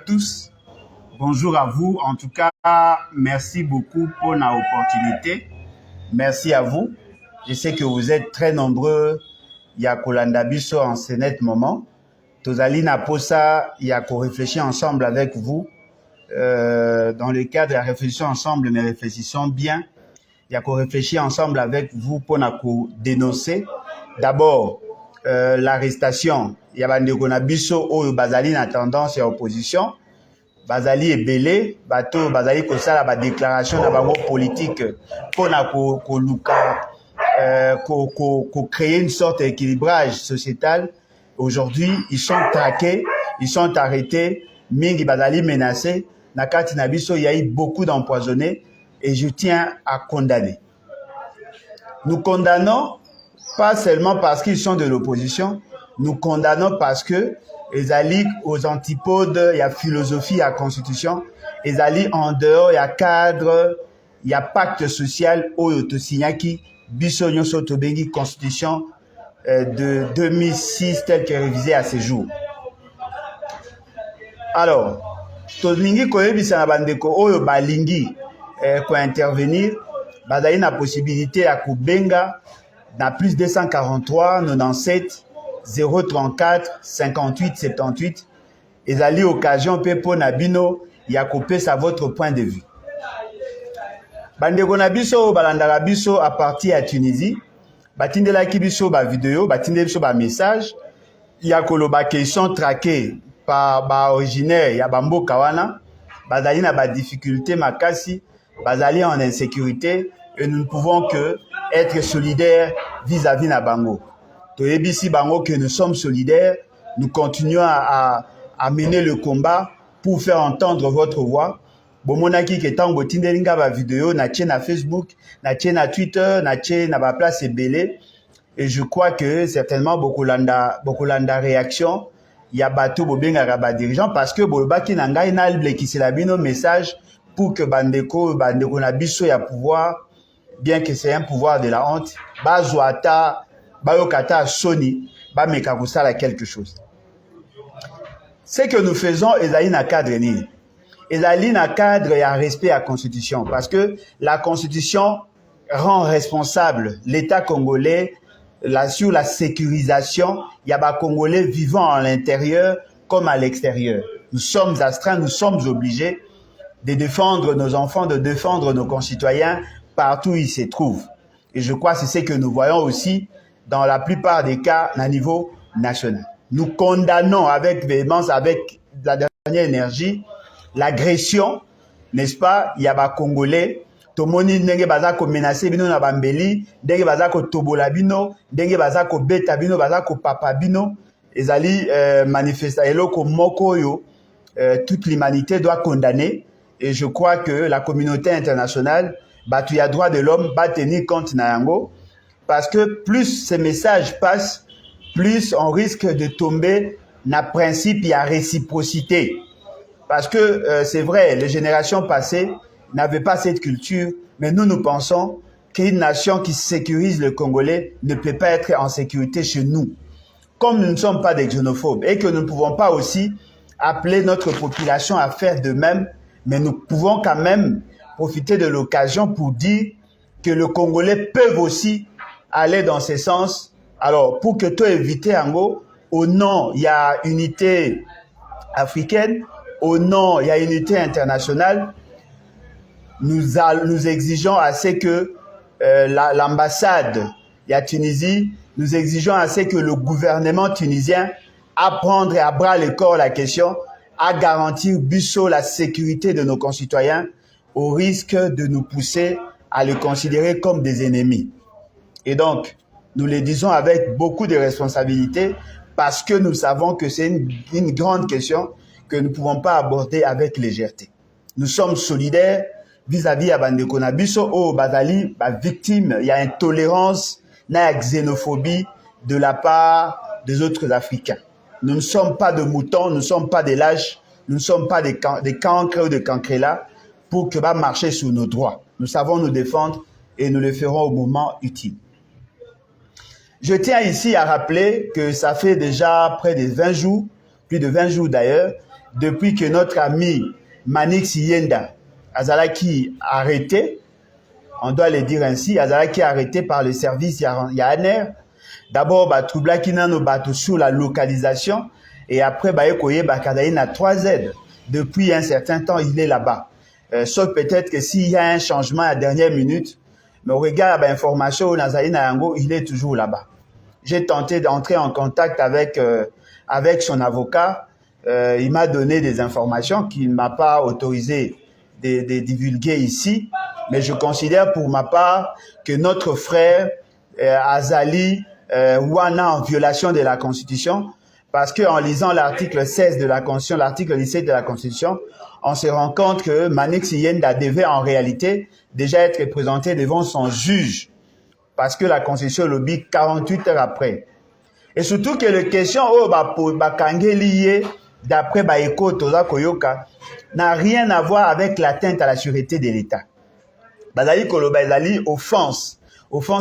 tous. Bonjour à vous. En tout cas, merci beaucoup pour l'opportunité. Merci à vous. Je sais que vous êtes très nombreux. Il y a Kolanda Biso en ce net moment. Tozali Naposa, il y a qu'on réfléchit ensemble avec vous. Dans le cadre de la réflexion ensemble, mais réfléchissons bien. Il y a qu'on réfléchit ensemble avec vous pour nous dénoncer. D'abord, l'arrestation. Il y a Bandeko Nabiso ou Bazali na tendance et opposition. Bazali est belé, bateau Bazali ko sala ba déclaration na bango politique pour na ko créer une sorte d'équilibrage sociétal. Aujourd'hui, ils sont traqués, ils sont arrêtés, Mingi Bazali menacés. Nakati Nabiso, il y a eu beaucoup d'empoisonnés et je tiens à condamner. Nous condamnons pas seulement parce qu'ils sont de l'opposition, nous condamnons parce que ils allient aux antipodes, il y a philosophie, il y a constitution, ils allient en dehors, il y a cadre, il y a pacte social, Oyotosignaki, Bissonyo Sotobengi, constitution de 2006 telle que révisée à ce jour. Alors, Tolingi Koyebisa Bandeko, Oyo Balingi, pour intervenir, Bazali na possibilité à Kubenga, dans plus 243 97 034 58 78 et ali occasion pepo nabino ya kopesa votre point de vue. Bandeko na biso balandaka biso à partir à Tunisie batindelaki biso ba vidéo batindeli biso ba message ya koloba qu'ils sont traqués par ba originaire ya bamboka wana bazali na ba difficulté makasi bazali en insécurité et nous ne pouvons que être solidaires vis-à-vis na bango. Toyebisi bango que nous sommes solidaires, nous continuons à mener le combat pour faire entendre votre voix. Bomonaki ke tango tindelinga ba vidéo na tche na Facebook, na tche na Twitter, na tche na ba place belé et je crois que certainement beaucoup landa réaction il y a bateau bobenga ba dirigeant parce que bolobaki na ngai na blekisela bino message pour que bandeko na biso ya pouvoir bien que c'est un pouvoir de la honte, bazwata, bayokata soni, bameka kusala quelque chose. Ce que nous faisons, ezali na cadre ni. Ezali na cadre et à respect à la Constitution. Parce que la Constitution rend responsable l'État congolais sur la sécurisation. Il y a des Congolais vivant à l'intérieur comme à l'extérieur. Nous sommes astreints, nous sommes obligés de défendre nos enfants, de défendre nos concitoyens partout où ils se trouvent. Et je crois que c'est ce que nous voyons aussi dans la plupart des cas à niveau national. Nous condamnons avec véhémence, avec la dernière énergie, l'agression, n'est-ce pas? Il y a des Congolais, tomoni ndenge baza ko menacer bino na bambeli, ndenge baza ko tobola bino, ndenge baza ko beta bino, baza ko papa bino, ezali manifesta eloko moko yo, toute l'humanité doit condamner. Et je crois que la communauté internationale il y a droit de l'homme, va tenir compte Nayango, parce que plus ces messages passent, plus on risque de tomber dans le principe, il y a réciprocité. Parce que c'est vrai, les générations passées n'avaient pas cette culture, mais nous pensons qu'une nation qui sécurise le Congolais ne peut pas être en sécurité chez nous. Comme nous ne sommes pas des xénophobes et que nous ne pouvons pas aussi appeler notre population à faire de même, mais nous pouvons quand même profiter de l'occasion pour dire que les Congolais peuvent aussi aller dans ce sens. Alors, pour que tout éviter, en gros, au nom, il y a unité africaine, au nom, il y a unité internationale, nous exigeons assez que l'ambassade, il y a Tunisie, nous exigeons assez que le gouvernement tunisien apprendre à bras le corps la question, à garantir Bisso la sécurité de nos concitoyens, au risque de nous pousser à les considérer comme des ennemis. Et donc, nous le disons avec beaucoup de responsabilité parce que nous savons que c'est une grande question que nous ne pouvons pas aborder avec légèreté. Nous sommes solidaires vis-à-vis à Bandeko Nabiso, au Bazali, victime, il y a intolérance, il y a xénophobie de la part des autres Africains. Nous ne sommes pas de moutons, nous ne sommes pas des lâches, nous ne sommes pas des cancres ou des cancrelats pour que va marcher sur nos droits. Nous savons nous défendre et nous le ferons au moment utile. Je tiens ici à rappeler que ça fait déjà près de 20 jours, plus de 20 jours d'ailleurs, depuis que notre ami Manix Yenda azalaki arrêté, on doit le dire ainsi, azalaki arrêté par le service Yaner. D'abord, troublaki nano bato sur la localisation et après koye bakadaï na 3Z. Depuis un certain temps, il est là-bas. Sauf peut-être que s'il y a un changement à la dernière minute, mais au regard de l'information, il est toujours là-bas. J'ai tenté d'entrer en contact avec son avocat. Il m'a donné des informations qu'il ne m'a pas autorisé de divulguer ici. Mais je considère pour ma part que notre frère Azali Wana en violation de la Constitution, parce qu'en lisant l'article 16 de la Constitution, l'article 17 de la Constitution, on se rend compte que Manix Yenda devait en réalité déjà être présenté devant son juge, parce que la Constitution lobby 48 heures après. Et surtout que la question d'après Baeko Toza Koyoka n'a rien à voir avec l'atteinte à la sûreté de l'État. Bazali Koloba Bazali offense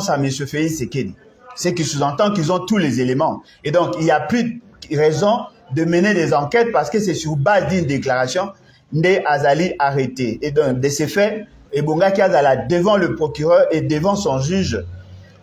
à M. Félix Sekedi. C'est qui sous-entend qu'ils ont tous les éléments. Et donc, il n'y a plus de raison de mener des enquêtes parce que c'est sur base d'une déclaration de Azali arrêté. Et donc, de ces faits, Ebonga Kiazala devant le procureur et devant son juge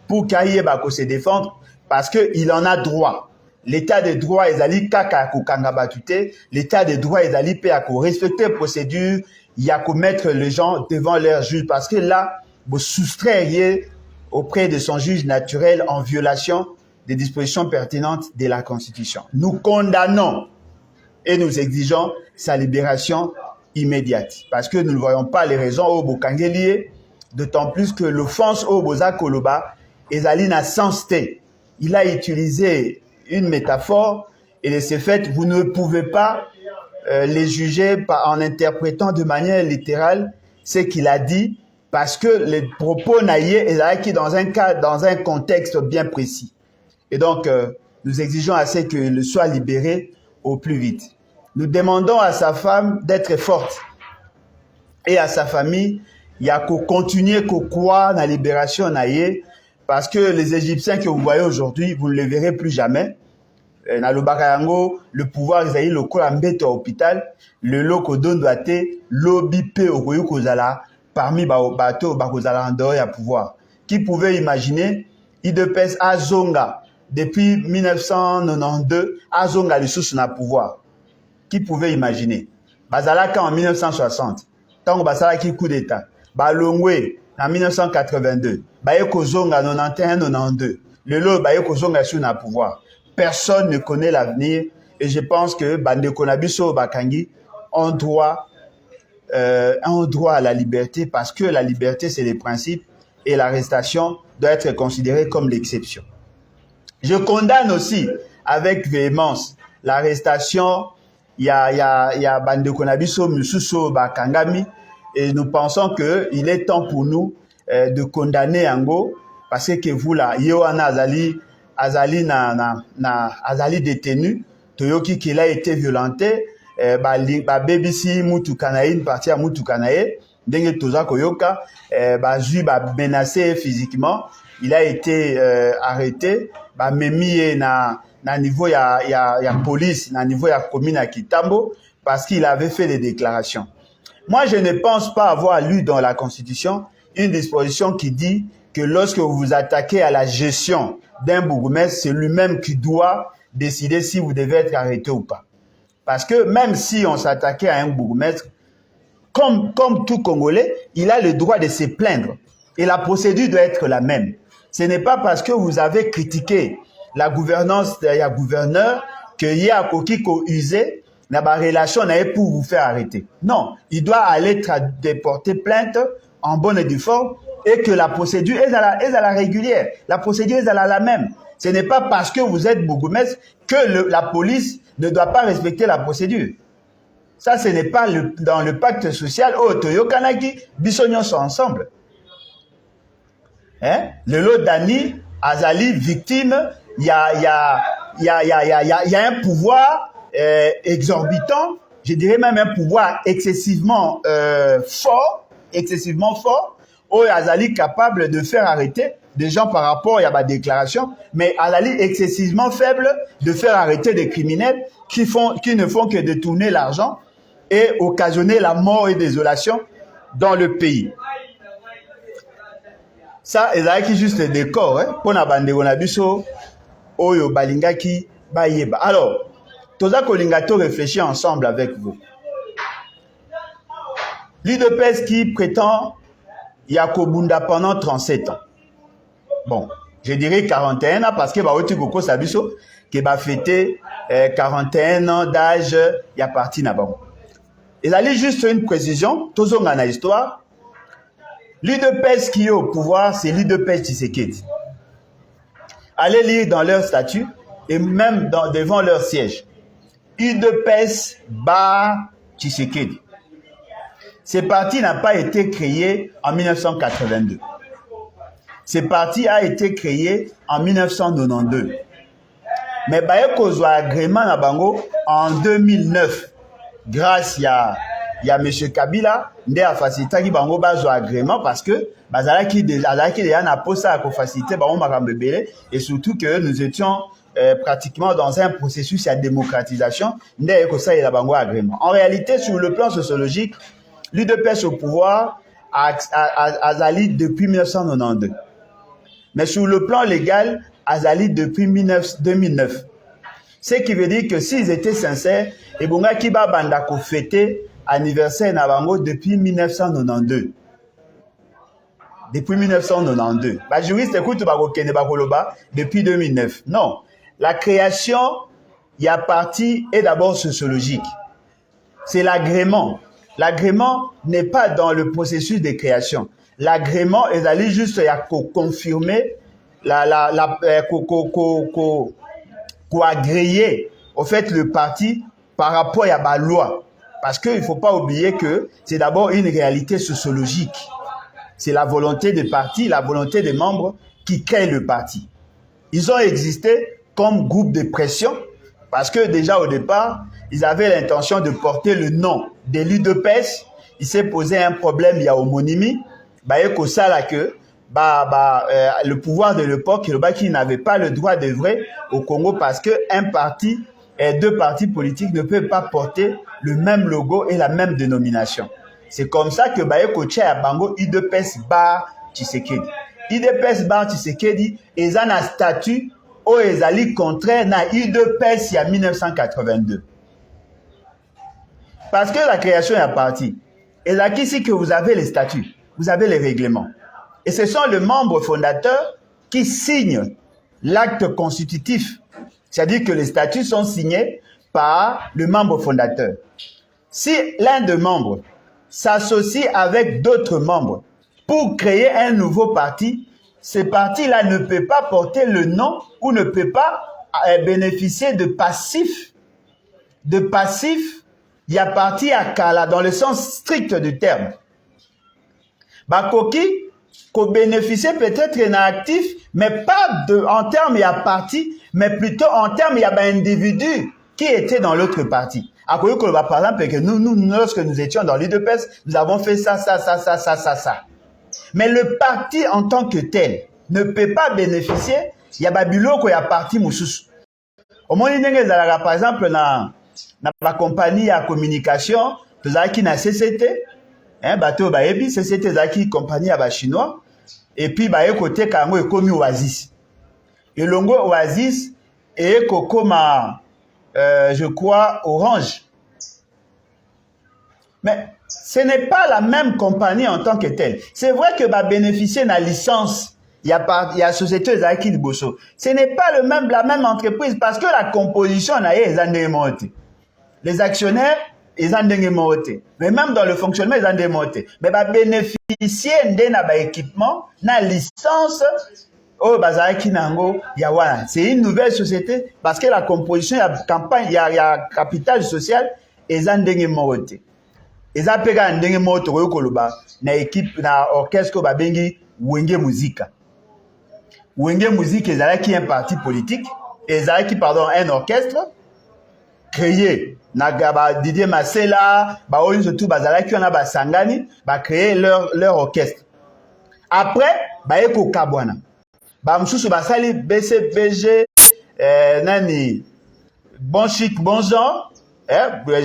pour qu'il Bako se défendre parce qu'il en a droit. L'état de droit Ezali Kaka Kukanga-Batute, l'état de droit Ezali Péako, respecter la procédure, il y a qu'à mettre les gens devant leur juge parce que là, vous soustrayez auprès de son juge naturel en violation des dispositions pertinentes de la Constitution. Nous condamnons et nous exigeons sa libération immédiate parce que nous ne voyons pas les raisons au Bokangelier, d'autant plus que l'offense au Boza Koloba Ezali na sens té. Il a utilisé une métaphore et de ce fait, vous ne pouvez pas les juger en interprétant de manière littérale ce qu'il a dit parce que les propos naïfs est là qui dans un contexte bien précis. Et donc, nous exigeons assez qu'il soit libéré au plus vite. Nous demandons à sa femme d'être forte et à sa famille, il y a qu'à continuer qu'à croire dans la libération naïe parce que les Égyptiens que vous voyez aujourd'hui, vous ne les verrez plus jamais. Na Lobakayango, le pouvoir Isaïe le Kolambete à l'hôpital, le loko dondoate, lobby pe okoyo kozala parmi bato bakozala en dehors ya pouvoir. Qui pouvait imaginer IDPS Azonga depuis 1992 Azonga les sous na pouvoir. Qui pouvait imaginer? Bazalaka en 1960, tango basala ki coup d'état. Balongwe en 1982, Bayeko Zonga 91-92. Le lot Bayeko Zonga sur na pouvoir. Personne ne connaît l'avenir et je pense que Bande Konabiso Bakangi ont droit à la liberté parce que la liberté c'est les principes et l'arrestation doit être considérée comme l'exception. Je condamne aussi avec véhémence l'arrestation. Il y a Bande Konabiso Mususo Bakangami et nous pensons qu'il est temps pour nous de condamner Ango parce que vous là, Yohana Azali Azali détenu, Toyoki qu'il a été violenté, BBC Mutukanaï, une partie à Mutukanaï, Denge Toza Koyoka, menacé physiquement, il a été arrêté, Memi na niveau ya police, na niveau ya commune à Kitambo, parce qu'il avait fait des déclarations. Moi, je ne pense pas avoir lu dans la Constitution une disposition qui dit que lorsque vous vous attaquez à la gestion d'un bourgmestre, c'est lui-même qui doit décider si vous devez être arrêté ou pas. Parce que même si on s'attaquait à un bourgmestre, comme tout Congolais, il a le droit de se plaindre. Et la procédure doit être la même. Ce n'est pas parce que vous avez critiqué la gouvernance d'un gouverneur qu'il y a un kokiko usé, n'a pas relation pour vous faire arrêter. Non, il doit aller porter plainte en bonne et due forme et que la procédure est à la régulière. La procédure est à la même. Ce n'est pas parce que vous êtes bourgmestre que la police ne doit pas respecter la procédure. Ça, ce n'est pas dans le pacte social. Oh, Toyo Kanaki, Bissognon sont ensemble. Hein? Le lot d'Ani, Azali, victime, il y a un pouvoir exorbitant, je dirais même un pouvoir excessivement fort, où Azali capable de faire arrêter des gens par rapport à ma déclaration, mais à la ligne excessivement faible de faire arrêter des criminels qui ne font que détourner l'argent et occasionner la mort et désolation dans le pays. Ça, c'est juste le décor, hein, pour la bande de biso, oyo balingaki bayeba. Alors, toza kolingato réfléchir ensemble avec vous. L'UDPS qui prétend Yakobunda pendant 37 ans. Bon, je dirais 41 ans parce que Baoti Koko Sabiso qui va fêter 41 ans d'âge, il y a parti là-bas. Il y a juste une précision, tous on a une histoire. L'UDPS qui est au pouvoir, c'est l'UDPS Tshisekedi. Allez lire dans leur statut et même devant leur siège. UDPS Bar Tshisekedi. Ce parti n'a pas été créé en 1982. Ce parti a été créé en 1992. Mais il y a un agrément en 2009. Grâce à M. Kabila, il a facilité un agrément parce que et surtout que nous étions pratiquement dans un processus de démocratisation. En réalité, sur le plan sociologique, l'UDPS au pouvoir a Zali depuis 1992. Mais sur le plan légal, Azali depuis 2009. Ce qui veut dire que s'ils étaient sincères, et bonga qui va bandako fêter anniversaire Nabango depuis 1992. Depuis 1992. Bah juriste écoute bakokene bakoloba depuis 2009. Non, la création y a partie est d'abord sociologique. C'est l'agrément. L'agrément n'est pas dans le processus de création. L'agrément est allé juste à confirmer agréer au fait le parti par rapport à la loi. Parce qu'il ne faut pas oublier que c'est d'abord une réalité sociologique. C'est la volonté des partis, la volonté des membres qui créent le parti. Ils ont existé comme groupe de pression parce que déjà au départ, ils avaient l'intention de porter le nom de l'UDPS. Il s'est posé un problème, il y a homonymie. Le pouvoir de l'époque, qui n'avait pas le droit d'œuvrer au Congo parce qu'un parti et deux partis politiques ne peuvent pas porter le même logo et la même dénomination. C'est comme ça que Bango UDPS Bar Tshisekedi. UDPS Bar Tshisekedi est un statut où ils allaient contraire à UDPS il y a 1982. Parce que la création est à partie. Et là, ici que vous avez les statuts, vous avez les règlements. Et ce sont les membres fondateurs qui signent l'acte constitutif. C'est-à-dire que les statuts sont signés par le membre fondateur. Si l'un des membres s'associe avec d'autres membres pour créer un nouveau parti, ce parti-là ne peut pas porter le nom ou ne peut pas bénéficier de passif. De passif, il y a parti à Kala dans le sens strict du terme. Bakoki, qu'on bénéficie peut-être d'un actif, mais pas en termes il y a parti, mais plutôt en termes il y a un individu qui était dans l'autre parti. Par exemple, que nous, lorsque nous étions dans l'UDPS, nous avons fait ça. Mais le parti en tant que tel ne peut pas bénéficier. Il y a Babylone qui a parti Moussous. Au moins, par exemple, dans la compagnie à communication, qui na CCT, bateau baebi, CCT zaki compagnie à chinois, et puis côté kango et comme Oasis. Et longo Oasis et kokoma je crois Orange. Mais ce n'est pas la même compagnie en tant que telle. C'est vrai que va bénéficier de la licence. Il y a société Zaki de Bosso. Ce n'est pas la même entreprise parce que la composition est indémonté. Les actionnaires, ils ont démonté. Mais même dans le fonctionnement, ils ont démonté. Mais va bénéficier d'un équipement, d'une licence. Oh, Bazaki Nango, Yawana. C'est une nouvelle société parce que la composition, il y a campagne, il y a capital social, ils ont démonté. Ils ont payé un démonté na équipe, na orchestre, babengi, Wenge Musica. Wenge Musique, ils ont un parti politique, ils ont un orchestre créé. Nagaba Didier Masela, surtout Bazalaki, on a Sangani, créé leur orchestre. Après, Eko Kabwana. Bamsusu basali BCBG, nani, bon chic, bon genre,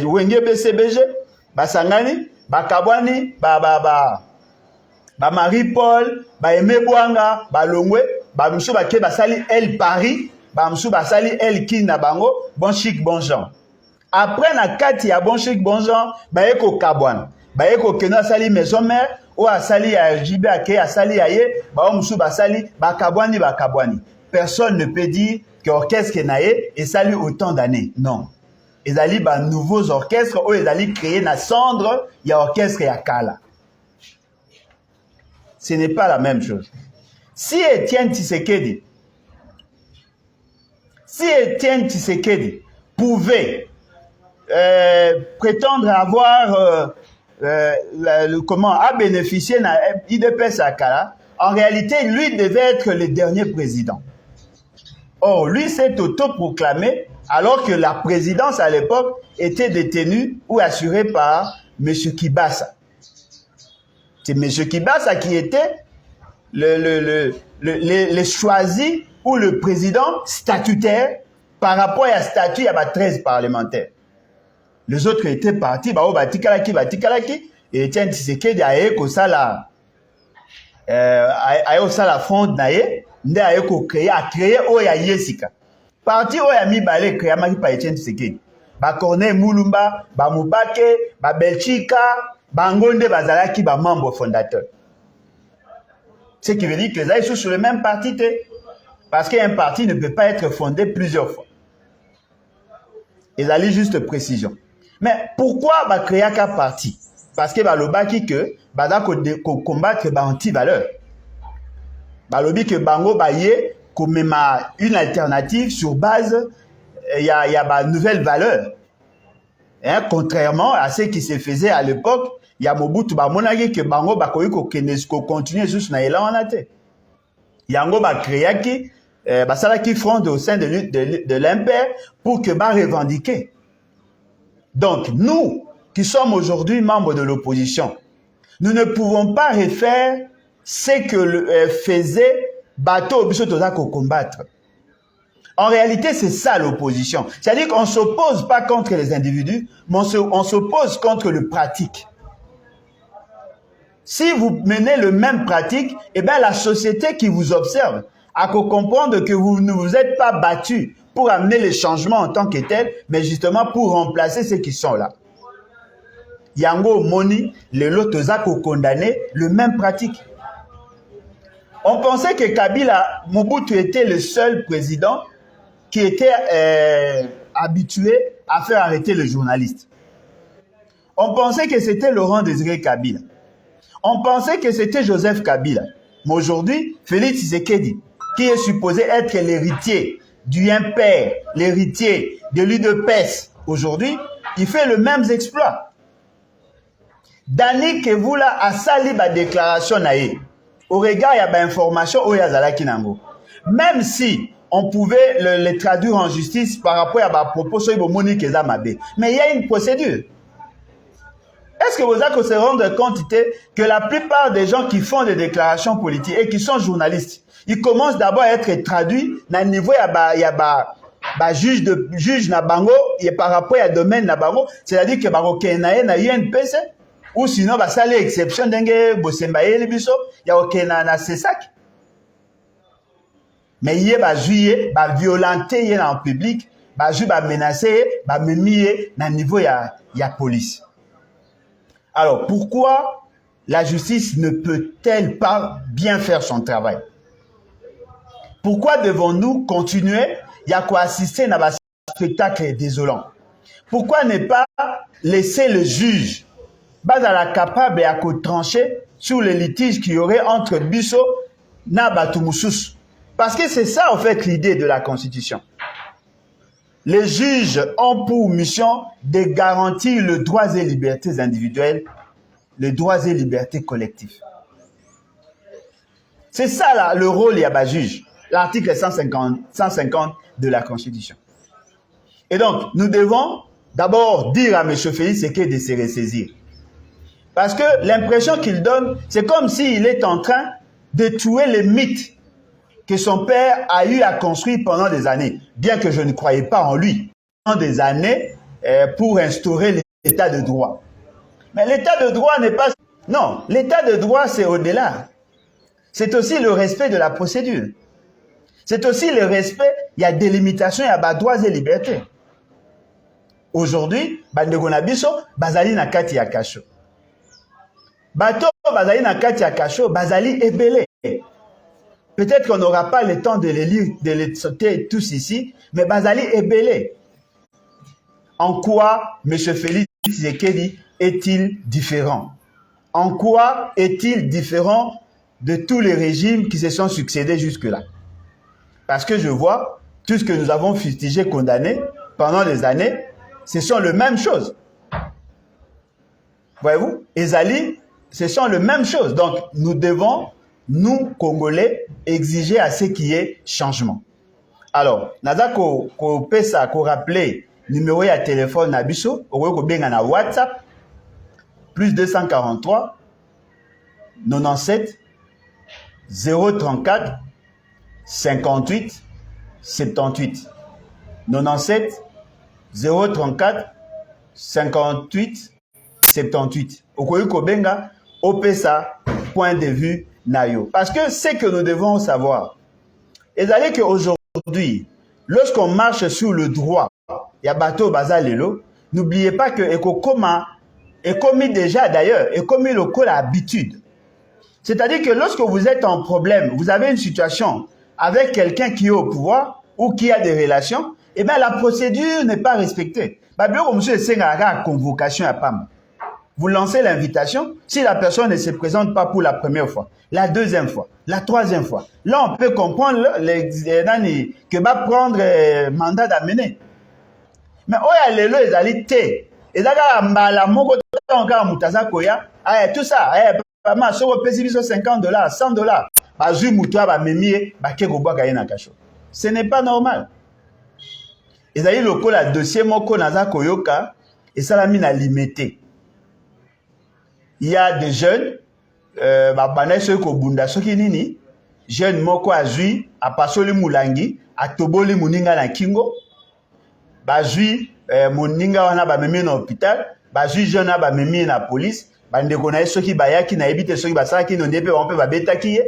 wenge BCBG, basangani, bakabwani, ba Marie-Paul, ba Aimé Bouanga, ba Longwe, ba Moussou Baké, ba Sali El Paris, ba Moussou ba Sali El Kina Bango, bon chic, bon genre. Après, na kati ya bon chic, bon genre, ba Eko Kabwan, ba Eko Keno Sali Maison Mère, ou a Sali à JB Ake, a Sali Aye, ba Moussou ba Sali, ba Kabwani, ba Kabwani. Personne ne peut dire que l'orchestre Kenaye est sali autant d'années. Non. Ils allaient ba nouveaux orchestres, ou ils allaient créer na cendre, il y a orchestre ya Kala. Ce n'est pas la même chose. Si Étienne Tshisekedi pouvait prétendre avoir à bénéficier de l'IDPS à Kala, en réalité, lui devait être le dernier président. Or, lui s'est autoproclamé alors que la présidence à l'époque était détenue ou assurée par M. Kibasa. C'est M. Kibasa qui était le choisi ou le président statutaire par rapport à la statut, il y a 13 parlementaires. Les autres étaient partis, et Etienne Tshisekedi a eu la fronde, a créé Oya Yesika. Parti Oya Mibale créé par Etienne Tshisekedi. Ba Corneille Moulumba, ba Moubake, ba Belchika, Bangonde Bazalaki, ba membre fondateur. Ce qui veut dire que les sont sur le même parti. Parce qu'un parti ne peut pas être fondé plusieurs fois. Ils allaient juste précision. Mais pourquoi ba créer un parti? Parce que ba lobaki que bada ko combattre ba anti-valeur. Ba lobi que bango ba yé comme une alternative sur base il y a ba nouvelle valeur. Hein, contrairement à ce qui se faisait à l'époque, il y a Mobutu ba monaki que bango ba ko continuer juste na élan en até. Yango ba créer qui ba sala qui fronde au sein de l'impère pour que ba revendiquer. Donc nous qui sommes aujourd'hui membres de l'opposition, nous ne pouvons pas refaire ce que faisait Bato Obisotoza pour combattre. En réalité, c'est ça l'opposition. C'est-à-dire qu'on ne s'oppose pas contre les individus, mais on s'oppose contre le pratique. Si vous menez le même pratique, eh bien la société qui vous observe a qu'à comprendre que vous ne vous êtes pas battu pour amener les changements en tant que tel, mais justement pour remplacer ceux qui sont là. Yango Moni, les Lotoza condamné le même pratique. On pensait que Kabila, Mobutu était le seul président qui était habitué à faire arrêter le journaliste. On pensait que c'était Laurent Désiré Kabila. On pensait que c'était Joseph Kabila. Mais aujourd'hui, Félix Tshisekedi, qui est supposé être l'héritier du impère, l'héritier de l'UDPS, aujourd'hui, il fait le même exploit. Dani Kevula a sali ba déclaration naïe. Au regard, il y a des informations où il y a Kinango. Même si on pouvait les traduire en justice par rapport à la propos sur Monique Ezamabe. Mais il y a une procédure. Est-ce que vous avez se rendre compte que la plupart des gens qui font des déclarations politiques et qui sont journalistes, ils commencent d'abord à être traduits dans le niveau il y a juge na bango et par rapport à domaine na bango, c'est-à-dire que barokenae na INPC ou sinon ça les exceptions d'enge bosembaye le biso ya okena na sesak. Mais il y a juillet, violenter en public, menacer, memier na niveau ya police. Alors pourquoi la justice ne peut-elle pas bien faire son travail? Pourquoi devons-nous continuer à assister à un spectacle désolant? Pourquoi ne pas laisser le juge capable de trancher sur les litiges qu'il y aurait entre Bisso et Batumoussous? Parce que c'est ça en fait l'idée de la Constitution. Les juges ont pour mission de garantir les droits et libertés individuelles, les droits et libertés collectives. C'est ça là, le rôle du juge. L'article 150 de la Constitution. Et donc, nous devons d'abord dire à M. Félix Tshisekedi de se ressaisir. Parce que l'impression qu'il donne, c'est comme s'il est en train de tuer les mythes que son père a eu à construire pendant des années, bien que je ne croyais pas en lui, pendant des années pour instaurer l'état de droit. Mais l'état de droit n'est pas... Non, l'état de droit, c'est au-delà. C'est aussi le respect de la procédure. C'est aussi le respect, il y a des limitations, il y a des droits et libertés. Aujourd'hui, bandeko na biso, bazali na kati ya kasho. Bato bazali na kati ya kasho, bazali ebele. Peut-être qu'on n'aura pas le temps de les lire, de les sauter tous ici, mais bazali ebele. En quoi M. Félix Tshisekedi est-il différent? En quoi est-il différent de tous les régimes qui se sont succédés jusque-là? Parce que je vois, tout ce que nous avons fustigé, condamné pendant des années, ce sont les mêmes choses. Voyez-vous? Ezali, ce sont les mêmes choses. Donc, nous devons, nous, Congolais, exiger à ce qu'il y ait changement. Alors, naza ko pesa, ko rappeler numéro ya téléphone na biso, ko benga na WhatsApp, plus 243 97 034 58 78 97 034 58 78. Okoyi kobenga opesa point de vue nayo. Parce que c'est que nous devons savoir. Et d'aller qu'aujourd'hui, lorsqu'on marche sur le droit, il y a bateau bazalelo, n'oubliez pas que Ekokoma est commis déjà d'ailleurs, est commis le coup l'habitude. C'est-à-dire que lorsque vous êtes en problème, vous avez une situation avec quelqu'un qui est au pouvoir ou qui a des relations, eh bien la procédure n'est pas respectée. Convocation à PAM. Vous lancez l'invitation, si la personne ne se présente pas pour la première fois, la deuxième fois, la troisième fois, là on peut comprendre que va prendre mandat d'amener. Mais il y a les alités. Et là, la moko encore mutaza koya, tout ça, maman, so pesi biso $50, $100. Bazui mutua ba memie ba ke goba ka na kasho. Ce n'est pas normal. Et là, le ko la dossier moko naza koyoka et ça la mina limité. Il y a des jeunes ba bana so ko bunda soki nini, jeune moko azui a pasoli mulangi, a toboli muninga na kingo. Bazui moninga wana ba memie na hôpital, bazui jeune ba memie na police. Bandeko na soki bayaki na ebite soki basaki no ndepe on peut ba betaki.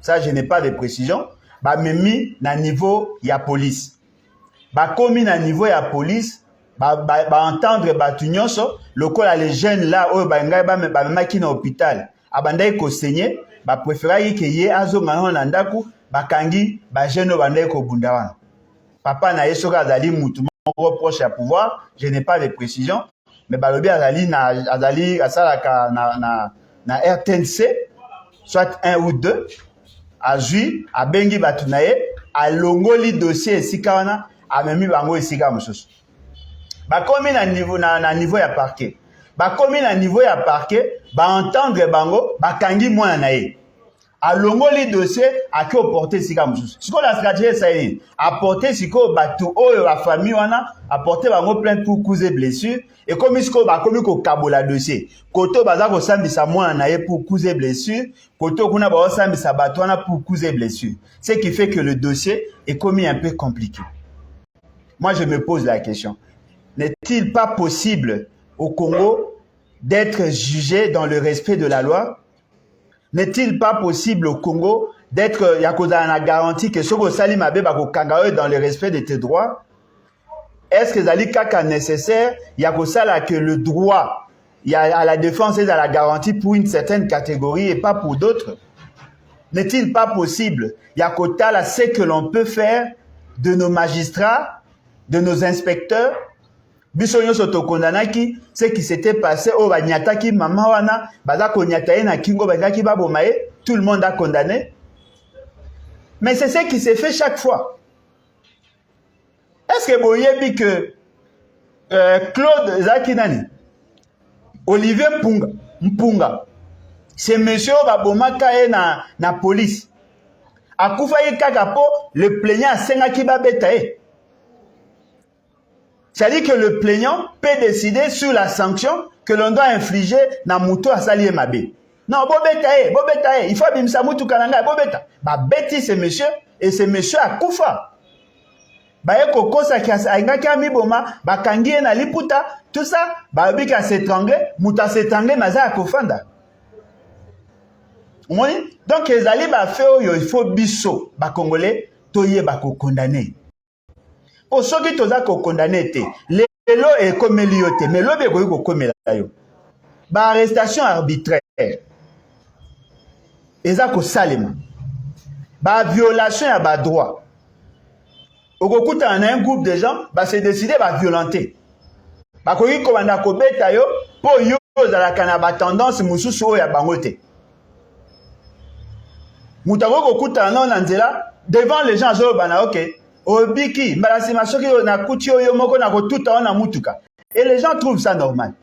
Ça je n'ai pas de précision. Ba memi na niveau ya police. Ba komi na niveau ya police, ba entendre batu nyonso lokola les jeunes là oyo ba ngai ba memaki na hôpital. Abandai ko saigner, ba préférer que ye azonga na ndaku, bakangi ba jeune bandai ko bunda wana. Papa na yesoka azali mutu moko proche à pouvoir, je n'ai pas de précision. Mais balobi azali asalaka na RTNC soit 1 ou 2 azui abengi batu na ye alongoli dossier esika wana amemi bango esika mosusu bakomi na niveau ya parquet bakomi na niveau ya parquet ba entendre bango bakangi mwana na ye alongoli dossier aki oporter sika mosusu siko la stratégie ça y apporter siko batu oyo ba famille wana apporter bango plainte pour causer blessure et comme siko ba komi ko kabola dossier koto baza ko sambisa mwana na ye pour causer blessure koto kuna ba sambisa batu wana pour causer blessure ce qui fait que le dossier est commis un peu compliqué. Moi je me pose la question, n'est-il pas possible au Congo d'être jugé dans le respect de la loi? N'est-il pas possible au Congo d'être yakoza garantie que ce que Salim Abe bakokanga dans le respect de tes droits? Est-ce que zali kaka nécessaire yakosala que le droit à la défense et à la garantie pour une certaine catégorie et pas pour d'autres? N'est-il pas possible yakotala ce que l'on peut faire de nos magistrats, de nos inspecteurs? Biso nyonso tokondanaki ce qui s'était passé au banyataki mama wana baza konyata na kingo bazaki babomaye, tout le monde a condamné. Mais c'est ce qui s'est fait chaque fois. Est-ce que boyebi que Claude Zakinani, Olivier Mpunga, c'est monsieur babomaka na police. Akufa ye kaka po le plaignant asengaki babeta ye. C'est-à-dire que le plaignant peut décider sur la sanction que l'on doit infliger na muto asali mabe. Non, bobeta, il faut abimsa mutu kananga, bobeta. Bah, bêti ce monsieur, et ce monsieur a koufa. Bah, kokosa ki aingaki amiboma, bah, kangie na liputa, tout ça, bah, bika s'étrangler, muta s'étrangler, maza a kofanda. Donc, les alliés, bah, fait, il faut biso, bah, congolais, toye, bah, condamné. Pour ceux qui toza condamné, lelo est comme lioté, mais l'obé, comme yo. Bah, arrestation arbitraire. Eza ko salema. Ba violation ya ba droit. Okokuta na un groupe de gens, ba se décider ba violenter. Ba koki komanda ko beta yo po yo ozalaka na ba tendance mususu oyo ya bango te. Mutako kokuta na nzela devant les gens zo bana OK. Obiki mbala sima soki na kuti oyo moko na kotuta na mutuka. Et les gens trouvent ça normal.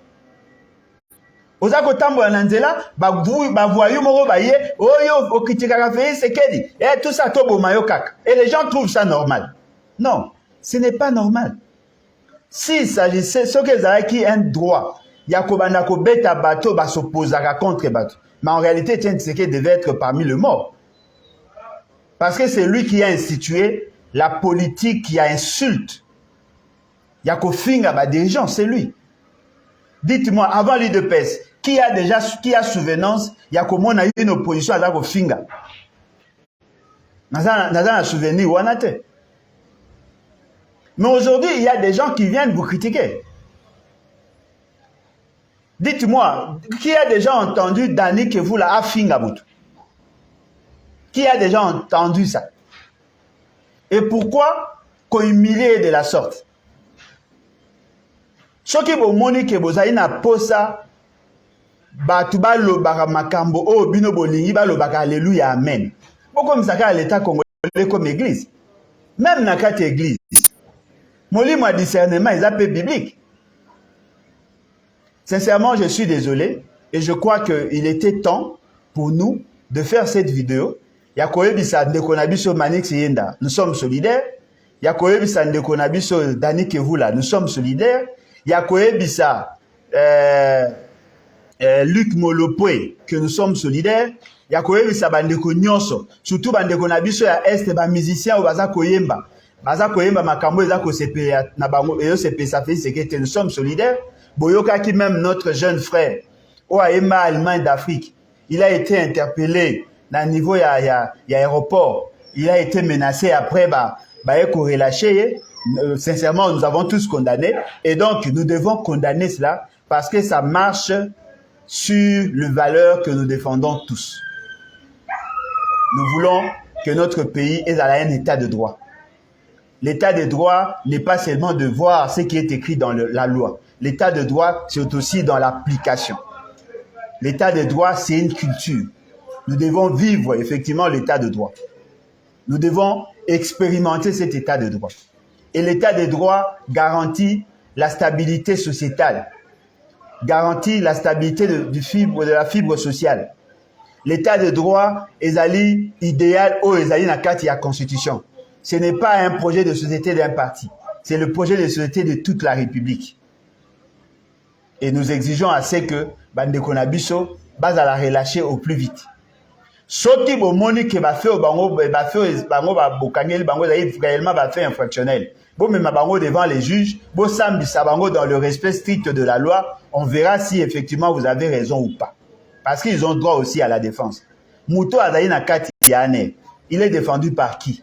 Oza kotambola na nzela ba voyou moko ba ye oyo okitikaka fe sekedi et tout ça to boma yo kaka et les gens trouvent ça normal. Non, ce n'est pas normal. Si s'agissait ce que zaki un droit ya kobanda ko beta bato ba s'opposaka contre bato. Mais en réalité Etienne Tshisekedi devait être parmi les morts. Parce que c'est lui qui a institué la politique qui a insulte. Ya ko finga ba dirigeant, c'est lui. Dites-moi, avant l'UDPS, qui a souvenance, il y a comment on a eu une opposition à la Finga. N'a souvenir ou anate. Mais aujourd'hui, il y a des gens qui viennent vous critiquer. Dites-moi, qui a déjà entendu Dani que vous la Finga Boutou? Qui a déjà entendu ça? Et pourquoi qu'on humilie de la sorte? Soki bo moni ke bozali na posa batu ba lobaka makambo o bino bolingi ba lobaka alléluia amen. Boko misaka l'état congolais comme église. Même na kati église. Molimo a discernement ils appellent biblique. Sincèrement, je suis désolé et je crois qu'il était temps pour nous de faire cette vidéo. Yakoye bisa ndeko na biso Manix Yenda, nous sommes solidaires. Yakoye bisa ndeko na biso Dani Kevula, nous sommes solidaires. Yakoye Bissa, Luc Molopwe, que nous sommes solidaires. Yakoye Bissa bandeko nyonso, surtout bandeko na biso ya est ba musicien ou baza koyemba. Baza koyemba makambo eza ko sepe na bango eyo sepe ça fait c'est que nous sommes solidaires. Boyoka qui même notre jeune frère au Aema Allemagne d'Afrique, il a été interpellé na niveau ya aéroport. Il a été menacé après eko relâché. Sincèrement, nous avons tous condamné et donc nous devons condamner cela parce que ça marche sur les valeurs que nous défendons tous. Nous voulons que notre pays ait un état de droit. L'état de droit n'est pas seulement de voir ce qui est écrit dans la loi. L'état de droit, c'est aussi dans l'application. L'état de droit, c'est une culture. Nous devons vivre effectivement l'état de droit. Nous devons expérimenter cet état de droit. Et l'état de droit garantit la stabilité sociétale, garantit la stabilité de la fibre sociale. L'état de droit est idéal ou est na kati ya constitution. Ce n'est pas un projet de société d'un parti, c'est le projet de société de toute la République. Et nous exigeons assez que bandeko na biso bazala relâcher au plus vite. Soki bomoni ke ba fait bango bokangeli bango réellement ba fait infractionnel. Bon, mais ma bango devant les juges, bon samedi sabango dans le respect strict de la loi, on verra si effectivement vous avez raison ou pas. Parce qu'ils ont droit aussi à la défense. Mouto Azaï na kati yane, il est défendu par qui?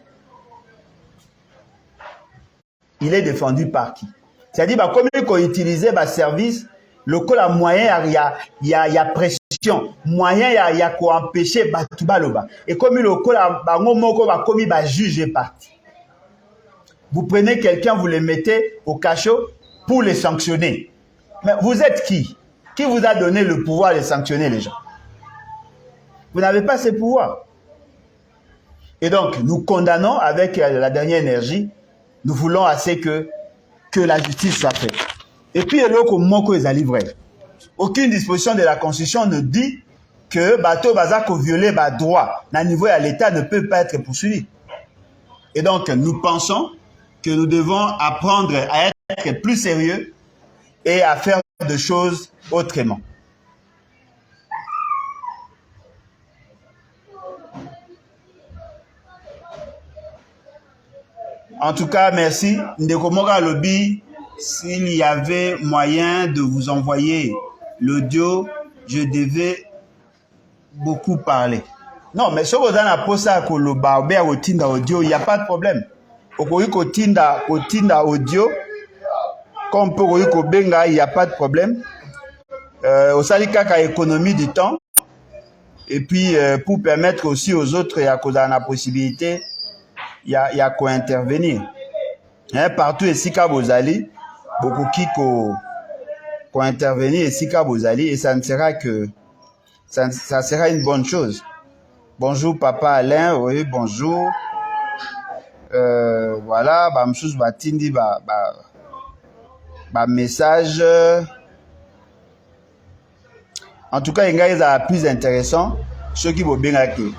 Il est défendu par qui? C'est-à-dire bah comme il faut utiliser bah service, le col a moyen il y a pression, moyen il y a quoi empêcher bah tout baloba. Et comme le col a bah moko bah comme il va juger parti. Vous prenez quelqu'un, vous le mettez au cachot pour les sanctionner. Mais vous êtes qui? Qui vous a donné le pouvoir de sanctionner les gens? Vous n'avez pas ce pouvoir. Et donc, nous condamnons avec la dernière énergie. Nous voulons assez que la justice soit faite. Et puis, aucune disposition de la Constitution ne dit que bateau bazako violer bas droit. Na niveau à l'État ne peut pas être poursuivi. Et donc, nous pensons que nous devons apprendre à être plus sérieux et à faire des choses autrement. En tout cas, merci. Ndeko Moka Lobby, s'il y avait moyen de vous envoyer l'audio, je devais beaucoup parler. Non, mais si vous avez un poste à Koloba, ou au Tinda audio, il n'y a pas de problème. Au Tinda audio, comme pour au Benga, il n'y a pas de problème. Au Salikaka économie du temps. Et puis, pour permettre aussi aux autres, il y a la possibilité, il y a quoi intervenir. Hein, partout ici, quand vous allez, beaucoup qui pour intervenir ici, quand vous allez, et ça ne sera que, ça sera une bonne chose. Bonjour, papa Alain, oui, bonjour. Voilà, bah, m'chous, bah, tindi, bah, message. En tout cas, il y a plus intéressant, ceux qui vont bien acquérir.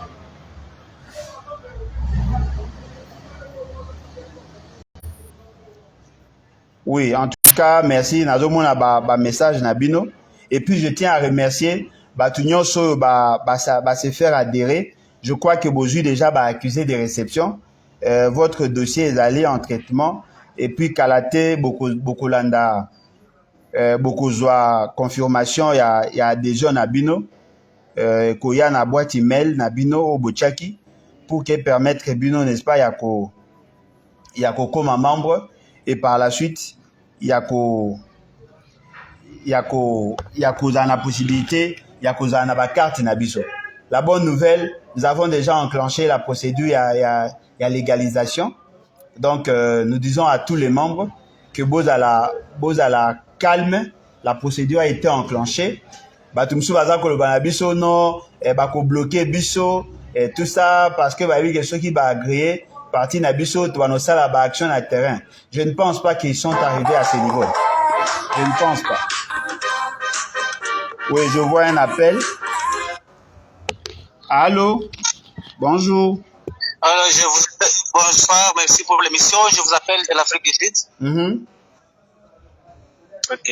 Oui, en tout cas, merci. Nazo mona ba message Nabino. Et puis, je tiens à remercier Batunion so se faire adhérer. Je crois que Boju déjà accusé de réception. Votre dossier est allé en traitement. Et puis, Kalate, beaucoup landa, beaucoup zoa confirmation, il y a des gens Nabino. Koya na boîte email Nabino au Bochaki pour que permettre Bino, n'est-ce pas, il y a comme un membre. Et par la suite, il y a la possibilité, il y a la carte Nabiso. La bonne nouvelle, nous avons déjà enclenché la procédure, il y a légalisation. Donc, nous disons à tous les membres que à la calme, la procédure a été enclenchée. Batumsu bazako le banabiso non, bako bloquer biso et tout ça parce que bah oui que ceux qui va agréer parti nabiso tu vas nous ça la action à terrain. Je ne pense pas qu'ils sont arrivés à ce niveau. Je ne pense pas. Oui, je vois un appel. Allô? Bonjour. Alors, bonsoir, merci pour l'émission. Je vous appelle de l'Afrique du Sud. Ok.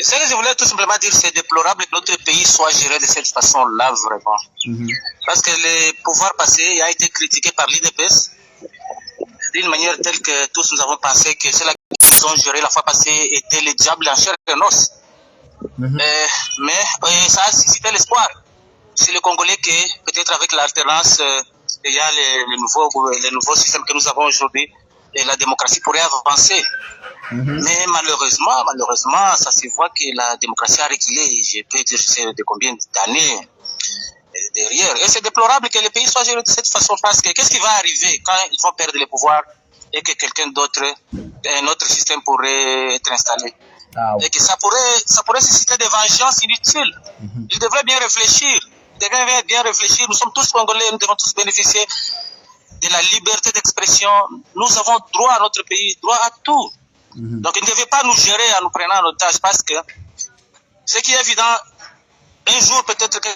Ce que je voulais tout simplement dire, c'est déplorable que notre pays soit géré de cette façon-là, vraiment. Parce que le pouvoir passé a été critiqué par l'IDPS d'une manière telle que tous nous avons pensé que ceux-là qui ont géré la fois passée étaient les diables en chair et en os. Mais ça a suscité l'espoir chez les Congolais que peut-être avec l'alternance, il y a les nouveaux systèmes que nous avons aujourd'hui et la démocratie pourrait avancer. Mais malheureusement, ça se voit que la démocratie a reculé. Je peux dire, je sais de combien d'années derrière. Et c'est déplorable que le pays soit géré de cette façon parce que qu'est-ce qui va arriver quand ils vont perdre le pouvoir et que quelqu'un d'autre, un autre système pourrait être installé? Et que ça pourrait susciter des vengeances inutiles. Ils devraient bien réfléchir. Nous sommes tous Congolais, nous devons tous bénéficier de la liberté d'expression. Nous avons droit à notre pays, droit à tout. Donc, ils ne devaient pas nous gérer en nous prenant en otage parce que ce qui est évident, un jour peut-être que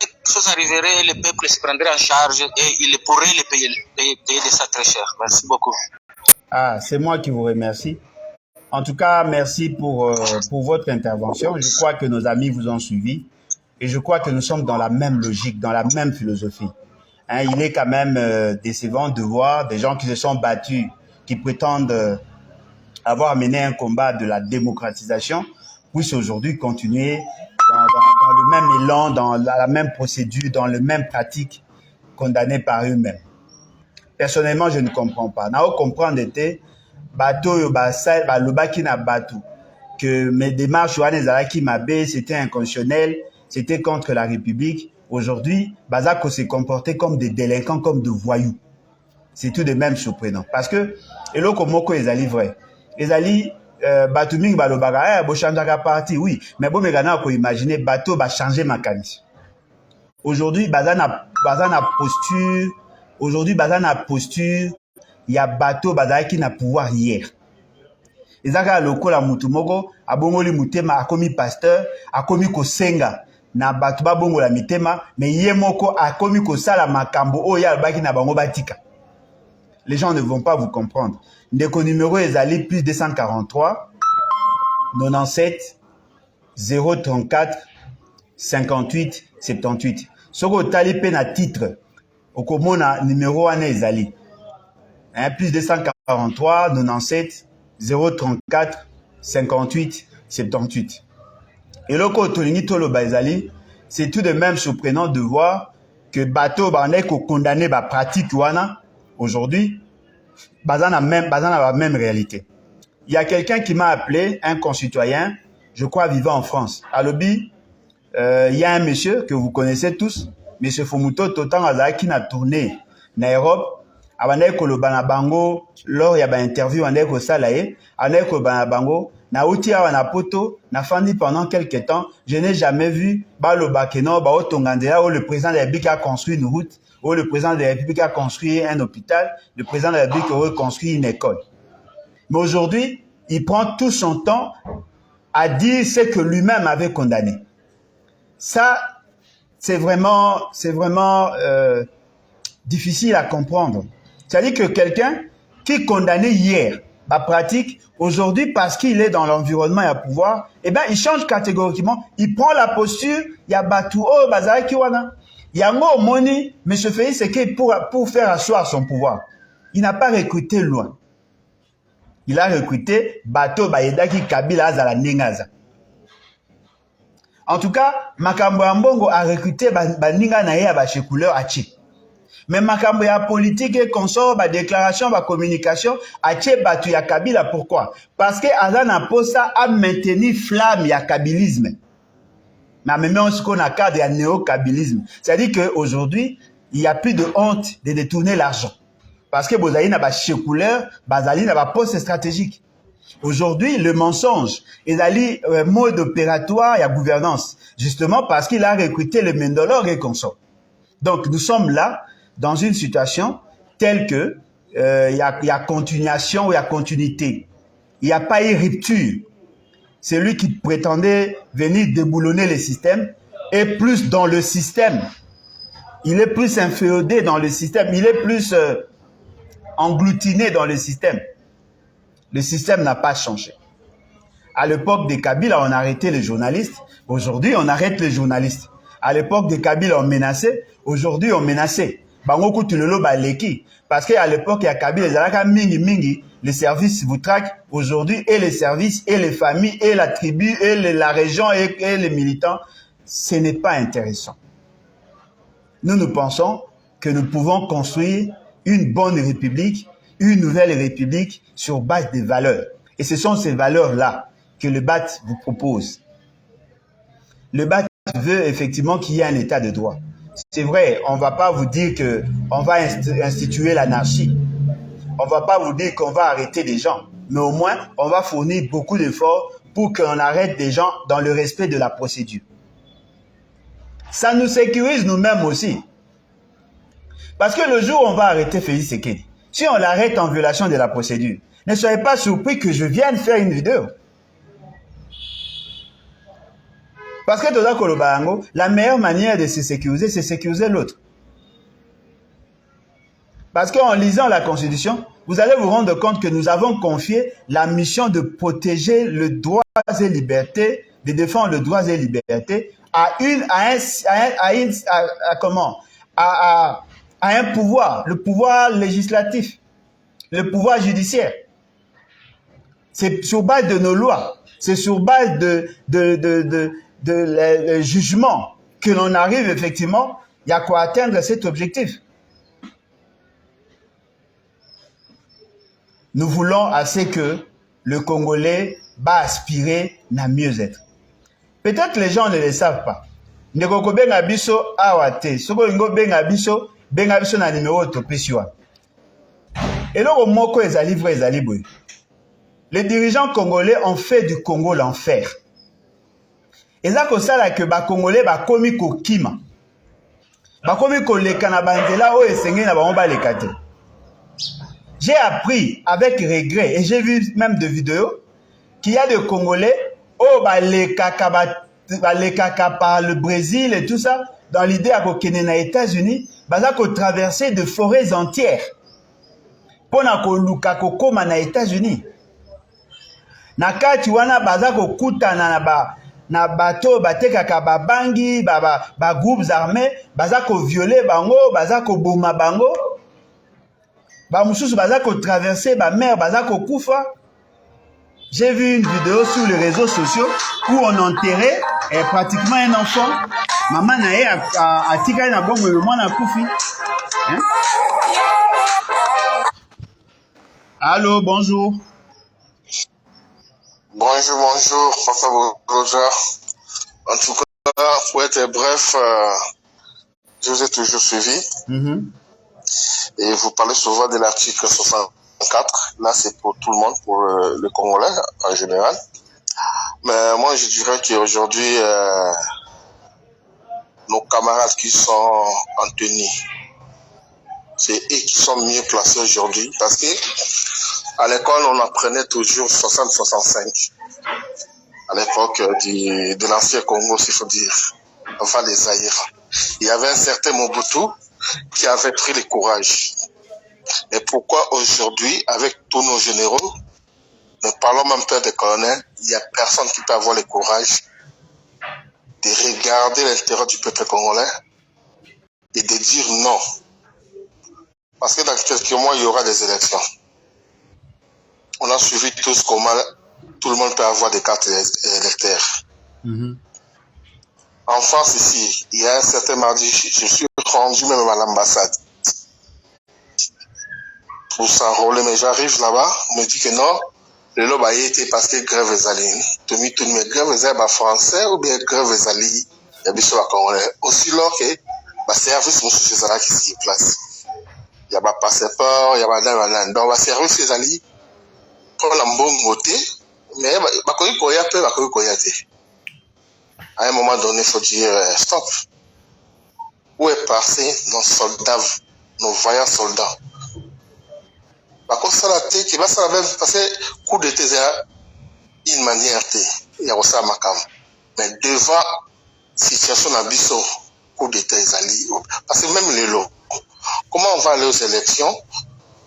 quelque chose arriverait, le peuple se prendrait en charge et il pourrait les payer de ça très cher. Merci beaucoup. Ah, c'est moi qui vous remercie. En tout cas, merci pour votre intervention. Je crois que nos amis vous ont suivi et je crois que nous sommes dans la même logique, dans la même philosophie. Hein, il est quand même décevant de voir des gens qui se sont battus, qui prétendent avoir mené un combat de la démocratisation, puissent aujourd'hui continuer dans le même élan, dans la même procédure, dans le même pratique, condamnés par eux-mêmes. Personnellement, je ne comprends pas. N'a pas comprendre était bateau balobaki na bateau que mes démarches qui m'abaient, c'était inconstitutionnel, c'était contre la République. Aujourd'hui, Bazako s'est comporté comme des délinquants, comme des voyous. C'est tout de même surprenant. Parce que, et là, comme Moko, ils allaient vrai. Ils allaient, bateau ming balobaga, bo changeaka parti, oui. Mais bon, mais gana, ko imaginer, bateau va changer mécanisme. Aujourd'hui, bazana posture, il y a bateau, bazaki na pouvoir hier. Ezaka loko la mutumoko, abongoli mutema, akomi pasteur, akomi kosenga, na bato babongo la mitema, mais yemoko akomi kosala makambo, oya albaki na bango batika. Les gens ne vont pas vous comprendre. Ndeko numéro est allé plus 243 97 034 58 78. Soko tali pe na titre. Okomona numéro ane ezali. hein, plus 243 97 034 58 78. Et le côté tolo bazali, c'est tout de même surprenant de voir que bateau bandé ko condamné ba pratique wana aujourd'hui bazana la même réalité. Il y a quelqu'un qui m'a appelé, un concitoyen, je crois vivant en France. À Lobi, il y a un monsieur que vous connaissez tous, monsieur Fumuto Totan Azaki n'a tourné en Europe. Abandé ko lo bana bango lors il y a ba interview andé ko salaye, andé ko bana bango na uti awa na poto na fandi pendant quelques temps, je n'ai jamais vu ba lo bakeno ba otongandela où le président de la République a construit une route, où le président de la République a construit un hôpital, le président de la République a construit une école. Mais aujourd'hui, il prend tout son temps à dire ce que lui-même avait condamné. Ça, c'est vraiment difficile à comprendre. C'est-à-dire que quelqu'un qui condamnait hier la pratique, aujourd'hui, parce qu'il est dans l'environnement et à pouvoir, eh bien, il change catégoriquement, il prend la posture, il y a Batou, oh, Bazari Kiwana. Il y a un moni, M. Félix, c'est que pour faire asseoir son pouvoir, il n'a pas recruté loin. Il a recruté Bato Bayedaki Kabila Azala Nengaza. En tout cas, Makambo Ambongo a recruté Baninga Naye Abachekouleur Achi. Mais Makambo ya politique et consort, ba déclaration, ba communication, Achi Batu ya Kabila. Pourquoi? Parce que Azana Posa a maintenu flamme ya kabilisme. Mais même on se connaît à cadre ya néo-kabilisme. C'est-à-dire qu'aujourd'hui, il n'y a plus de honte de détourner l'argent. Parce que Bozali n'a pas checouleur, Bazali n'a pas poste stratégique. Aujourd'hui, le mensonge est mode opératoire et à gouvernance. Justement parce qu'il a recruté le Mendolor et consort. Donc, nous sommes là, dans une situation telle que il y a continuation ou il y a continuité. Il n'y a pas eu rupture. C'est lui qui prétendait venir déboulonner le système et plus dans le système. Il est plus inféodé dans le système. Il est plus engloutiné dans le système. Le système n'a pas changé. À l'époque des Kabila, on arrêtait les journalistes. Aujourd'hui, on arrête les journalistes. À l'époque des Kabila, on menaçait. Aujourd'hui, on menaçait. Bangoku tulolo baleki. Parce qu'à l'époque, il y a Kabila, Zalaka mingi mingi, les services vous traquent. Aujourd'hui, et les services, et les familles, et la tribu, et la région, et les militants, ce n'est pas intéressant. Nous pensons que nous pouvons construire une bonne république, une nouvelle république sur base des valeurs. Et ce sont ces valeurs-là que le BAT vous propose. Le BAT veut effectivement qu'il y ait un état de droit. C'est vrai, on ne va pas vous dire qu'on va instituer l'anarchie. On ne va pas vous dire qu'on va arrêter des gens. Mais au moins, on va fournir beaucoup d'efforts pour qu'on arrête des gens dans le respect de la procédure. Ça nous sécurise nous-mêmes aussi. Parce que le jour où on va arrêter Félix Tshisekedi, si on l'arrête en violation de la procédure, ne soyez pas surpris que je vienne faire une vidéo. Parce que Toda Kolobango, la meilleure manière de se sécuriser, c'est sécuriser l'autre. Parce qu'en lisant la Constitution, vous allez vous rendre compte que nous avons confié la mission de protéger le droit et liberté, de défendre le droit et liberté à un pouvoir, le pouvoir législatif, le pouvoir judiciaire. C'est sur base de nos lois, c'est sur base de jugement que l'on arrive effectivement à quoi atteindre cet objectif. Nous voulons assez que le Congolais va aspirer à mieux être. Peut-être les gens ne le savent pas. Ndeko benga biso awate, soko ngo benga biso na numéro topesiwa. Et là au moko ezali vrai ezali boy. Les dirigeants congolais ont fait du Congo l'enfer. Et ça ko sala que ba congolais ba komi ko kima. Ba komi ko leka na banzela o esengé na ba leka te. J'ai appris avec regret et j'ai vu même des vidéos qu'il y a des Congolais oh ba lekaka par le Brésil et tout ça dans l'idée à kokene na États-Unis baza ko traverser de forêts entières pour na ko luka ko koma na États-Unis na kati wana baza ko kutana na bateau batekaka babangi ba groupes armés baza ko violer bango baza ko boma bango Ba mususu baza ko traverser ba mer baza ko kufa. J'ai vu une vidéo sur les réseaux sociaux où on enterrait pratiquement un enfant. Maman nae a tika na bongo le mwana kufi. Hein? Allô, bonjour. Bonjour, Papa Roger. En tout cas, pour être bref, je vous ai toujours suivi. Et vous parlez souvent de l'article 64. Là, c'est pour tout le monde, pour le Congolais en général. Mais moi, je dirais qu'aujourd'hui, nos camarades qui sont en tenue, c'est eux qui sont mieux placés aujourd'hui. Parce que à l'école, on apprenait toujours 60-65. À l'époque de l'ancien Congo, s'il faut dire, enfin les Zaïre. Il y avait un certain Mobutu qui avait pris le courage. Et pourquoi aujourd'hui, avec tous nos généraux, ne parlons même pas des colonels, il n'y a personne qui peut avoir le courage de regarder l'intérêt du peuple congolais et de dire non. Parce que dans quelques mois, il y aura des élections. On a suivi tous comment tout le monde peut avoir des cartes électeurs. En France, ici, il y a un certain mardi, je suis rendu même à l'ambassade pour s'enrôler, mais j'arrive là-bas, on me dit que non, le lob a été parce que grève les alliés. Tu me dis, mais grève les alliés français ou bien grève les alliés, il y a des congolais. Aussi là que, bah, service, mon souci, c'est là qui s'y place. Il y a pas passeport, il y a pas d'un, donc, bah, service les alliés, pour la bonne côté, mais, bah, quand il y a peu, bah, quand il y a à un moment donné, il faut dire stop. Où est passé nos soldats, nos vaillants soldats? Par contre, ça la tête, qui va ça la même passer coup de thé, une manière de, il y a aussi un macam. Mais devant situation d'abysso, coup de thé, parce que même les lots, comment on va aller aux élections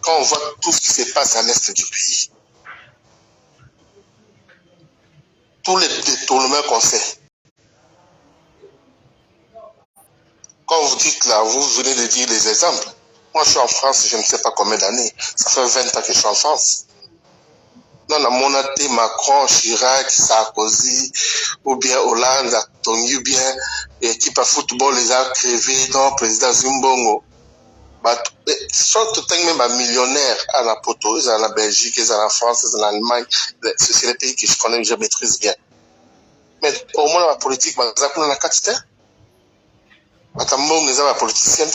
quand on voit tout ce qui se passe à l'est du pays? Tous les détournements qu'on fait. Quand vous dites là, vous venez de dire les exemples. Moi, je suis en France, je ne sais pas combien d'années. Ça fait 20 ans que je suis en France. Non, la monarchie, Macron, Chirac, Sarkozy, ou bien Hollande, Tongi, ou bien équipe à football, les a crevés, non, président Zimbongo. Surtout, même un millionnaire à la Poto, à la Belgique, à la France, à l'Allemagne. C'est les pays que je connais, que je maîtrise bien. Mais au moins, la politique, on a la quantité. Nous avons un politicien.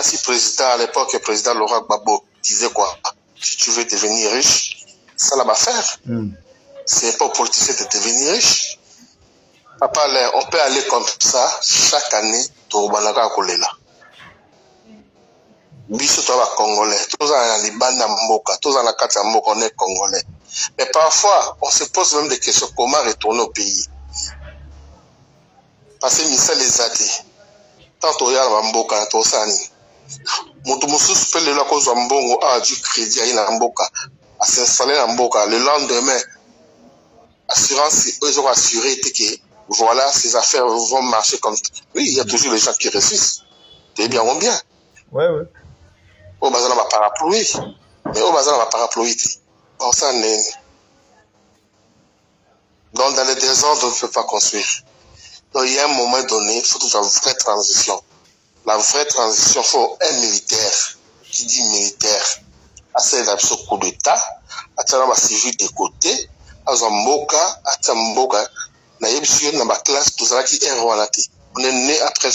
Si président à l'époque, le président Laurent Gbagbo disait quoi? Si tu veux devenir riche, ça va faire. C'est pas aux politiciens de devenir riche. Papa, on peut aller comme ça chaque année pour Banaka Kolela. Biso toi Congolais, tous en Liban, Mboka, tous en la carte Mboka, on est Congolais. Mais parfois, on se pose même des questions comment retourner au pays. Parce que Michel les a dit. Tant il y a Mboka, tout ça. Moto mususu pe lelo ko zwa mbongo a du crédit à ina mboka à s'installer en mboka le lendemain assurance ils ont assuré que voilà ces affaires vont marcher comme oui il y a toujours les gens qui refusent t'es bien ou bien ouais au bazana ma parapluie mais au bazana ma parapluie on s'en est donc dans les désordres on ne peut pas construire donc il y a un moment donné il faut toute une vraie transition. La vraie transition, il faut un militaire. Qui dit militaire, à ce coup d'État, à ce civil de côté, à Zamboka, à Zamboka, na yebisio na ma classe, tout ça qui est relaté. On est né après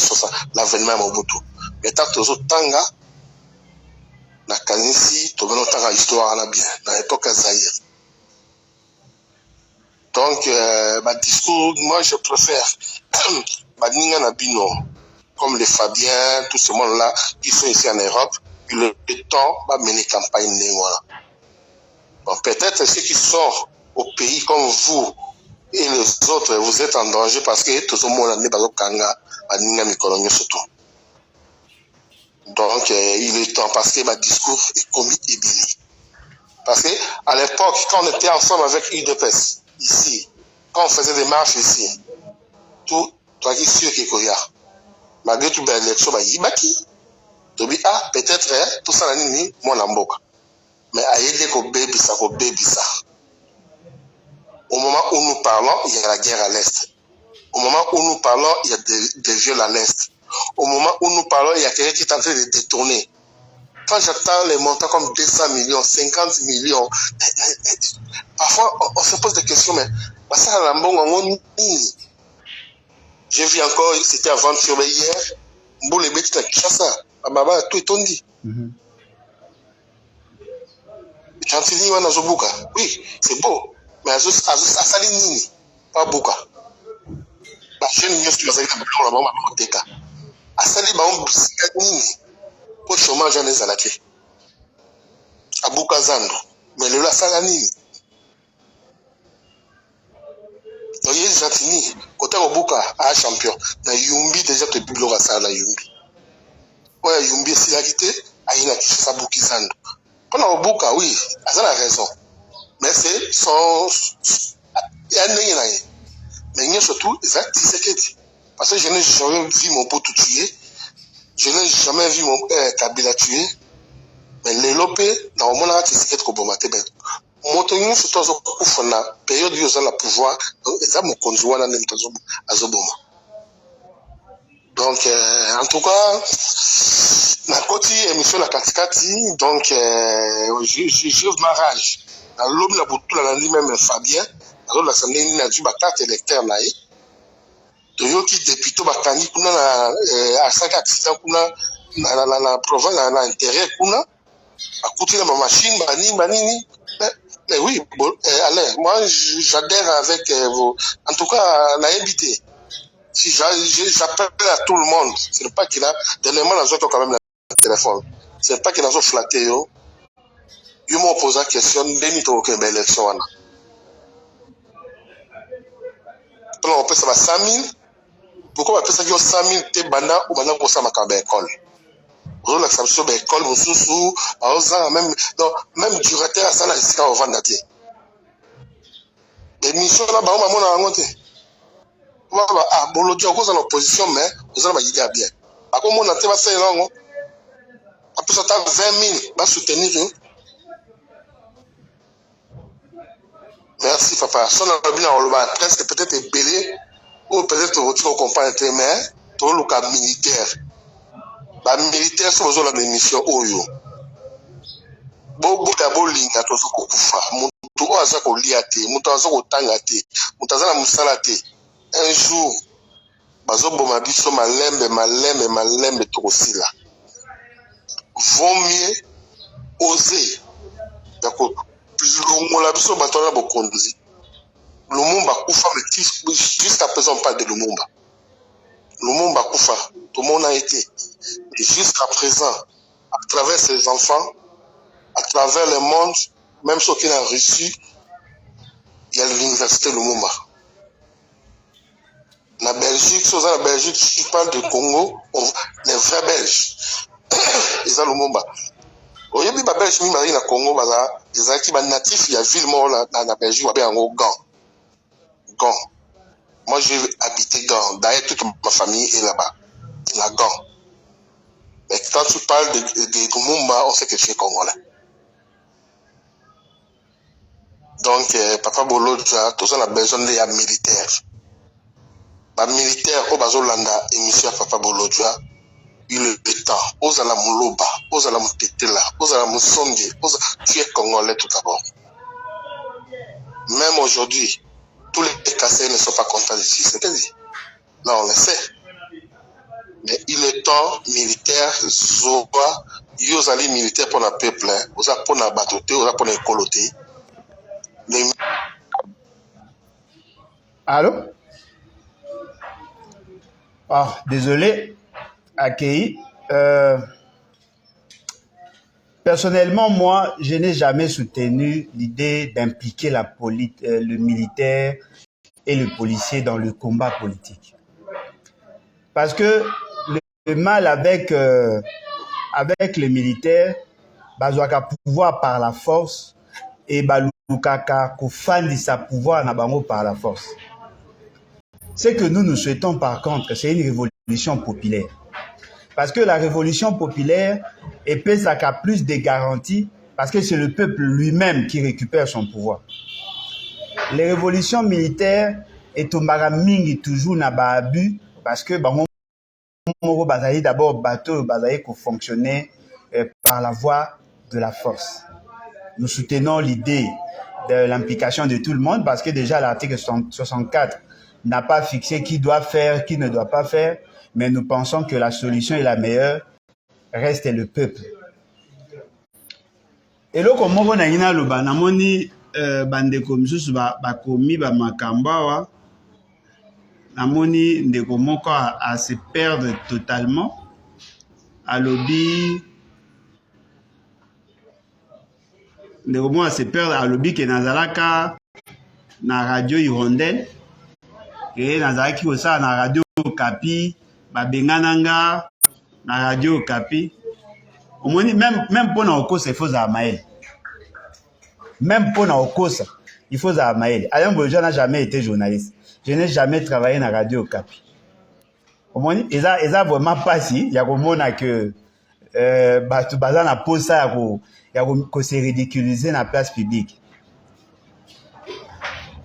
l'avènement Mobutu. Mais tant que tanga, na kanisi, tout le monde tanga histoire na bien, dans l'époque Zaïre. Donc, ma discours, moi je préfère, ma ninga na bino. Comme les Fabiens, tout ce monde-là, qui sont ici en Europe, puis le temps va mener campagne. Bon, peut-être ceux qui sont au pays comme vous et les autres, vous êtes en danger parce que tout le monde n'est pas au Kanga, à Ninga surtout. Donc, il est temps parce que ma discours est commis et béni. Parce que à l'époque, quand on était ensemble avec UDPS, ici, quand on faisait des marches ici, tout, toi qui sûr qu'il y a. Malgré tout, l'élection, il bâti. tobi ah peut-être tout ça la nini mwana mboka mais ayede ko bebisa au moment où nous parlons il y a la guerre à l'est, au moment où nous parlons il y a des viols à l'est, au moment où nous parlons il y a quelqu'un qui est en train de détourner. Quand j'attends les montants comme 200 millions 50 millions parfois on se pose des questions, mais ça la mbongo nini. J'ai vu encore, c'était avant-hier hier, Mboule Beti na Kinshasa, Ababa tout etondi. Chantilly wana zobuka. Oui, c'est beau, mais asali nini pas buka. Ba jeune nyos tu bazali na biloko na bango bakoteka. Asali bango bisika nini po chômage en ezalaki. Abuka zando, mais lelo asala nini. Donc il y a Chantilly, côté Obuka à champion. Na Yumbi déjà te biloko asala na Yumbi. Ouais, Yumbi c'est la qualité, aïna Kinshasa buki zando. Pendant Obuka, oui, ça a raison. Mais c'est son. Il y a un nez. Mais il y a surtout, c'est parce que je n'ai jamais vu mon pote tuer. Je n'ai jamais vu mon Kabila tuer. Mais les lopés, normalement, c'est ce qu'on peut mettre. Mon tenue, c'est tout ça. La période où ils ont le pouvoir, ils ont mon conjoint dans le Azoboma. Donc, en tout cas, na côté émission la katikati, donc je marrage. Dans l'homme la boutou la lundi même Fabien, alors la semaine n'a dû battre électeur là. De yo qui député batani kuna na à 5 accidents kuna na province na intérêt kuna à côté de ma machine banini. Mais oui, bon, allez, moi j'adhère avec vous. En tout cas, la invité. Si j'appelle à tout le monde, ce n'est pas qu'il a, dernièrement, on a quand même le téléphone. Ce n'est pas qu'il a flatté, yo. Ils m'ont posé la question, Denis, tu as aucune élection, Anna. On peut ça 100 000. Pourquoi on appelle ça 100 000 te bana ou bana pour ça ma cabe école? On a l'exception de l'école, mon sous-sous, même du retard à ça, là, c'est quand on vend daté. Les missions là, bah, on m'a monté. Ah, bon, l'autre, on est en opposition, mais vous allez m'aider à bien. À quoi mon antenne va faire là, après ça, 20 000, va soutenir. Merci, papa. Si on a bien en presque peut-être belé, ou peut-être tu comprends, mais tu as le cas militaire. Les militaires sont besoin de mission Oyo. Beaucoup d'abord linga to soko kufa. Mutu aza ko liate, mutu aza ko tangate, mutu aza na musalate. Un jour, bazo boma biso malembe to kosila. Vaut mieux oser. D'accord. Longola biso batona bokonzi. Lumumba kufa mais jusqu'à présent pas de Lumumba. Lumumba kufa, tout le monde a été. Et jusqu'à présent, à travers ses enfants, à travers le monde, même ceux qui l'ont reçu, il y a l'université Lumumba. La Belgique, je parle du Congo, les vrais Belges, ils ont Lumumba. Au début, les Belges, ils sont Congo, ils sont natifs, il y a ville mort dans la Belgique, il y a un Gand. Moi, j'ai habité Gand. D'ailleurs, toute ma famille est là-bas, la Gand. Mais quand tu parles de Lumumba, on sait que tu es congolais. Donc, Papa Bolo, tu as besoin de militaire. Les militaires, au Bazolanda, émission Papa Bolo, tu as eu le temps. Ozala Mouloba, Ozala Moutetela, Ozala Moussonge, tu es congolais tout d'abord. Même aujourd'hui, tous les cassés ne sont pas contents ici. C'est dit. Là, on le sait. Mais il est temps, militaire, Zoba, Yozali militaire pour le peuple, Oza pour la batoté, Oza pour les colotés. Allô? Ah, désolé, Akei. Personnellement, moi, je n'ai jamais soutenu l'idée d'impliquer le militaire et le policier dans le combat politique. Parce que le mal avec les militaires, bazwaka pouvoir par la force et balukaka kofandi sa pouvoir na bango par la force. Ce que nous souhaitons par contre, c'est une révolution populaire. Parce que la révolution populaire a plus de garanties parce que c'est le peuple lui-même qui récupère son pouvoir. Les révolutions militaires et mingi toujours na ba abus parce que bango moko bazali d'abord bateau bazali ko fonctionner par la voie de la force. Nous soutenons l'idée de l'implication de tout le monde parce que déjà l'article 64 n'a pas fixé qui doit faire, qui ne doit pas faire, mais nous pensons que la solution est la meilleure, reste le peuple. Et là, comme on a dit, namoni bandeko misusu bakomi ba makamba namoni ndeko moko à se perdre totalement alobi ndeko moko à se perdre alobi ke nazalaka na radio Hirondelle et nazalaki osala na radio Okapi babengananga na radio Okapi omoni même pour na okosa il faut za maël. Même pour Naokosa, il faut ça maël. Alain Bolja n'a jamais été journaliste. Je n'ai jamais travaillé dans la radio Okapi. Au moins, ils ont vraiment pas si. Il y a que baza na posa ko se ridiculiser na place publique.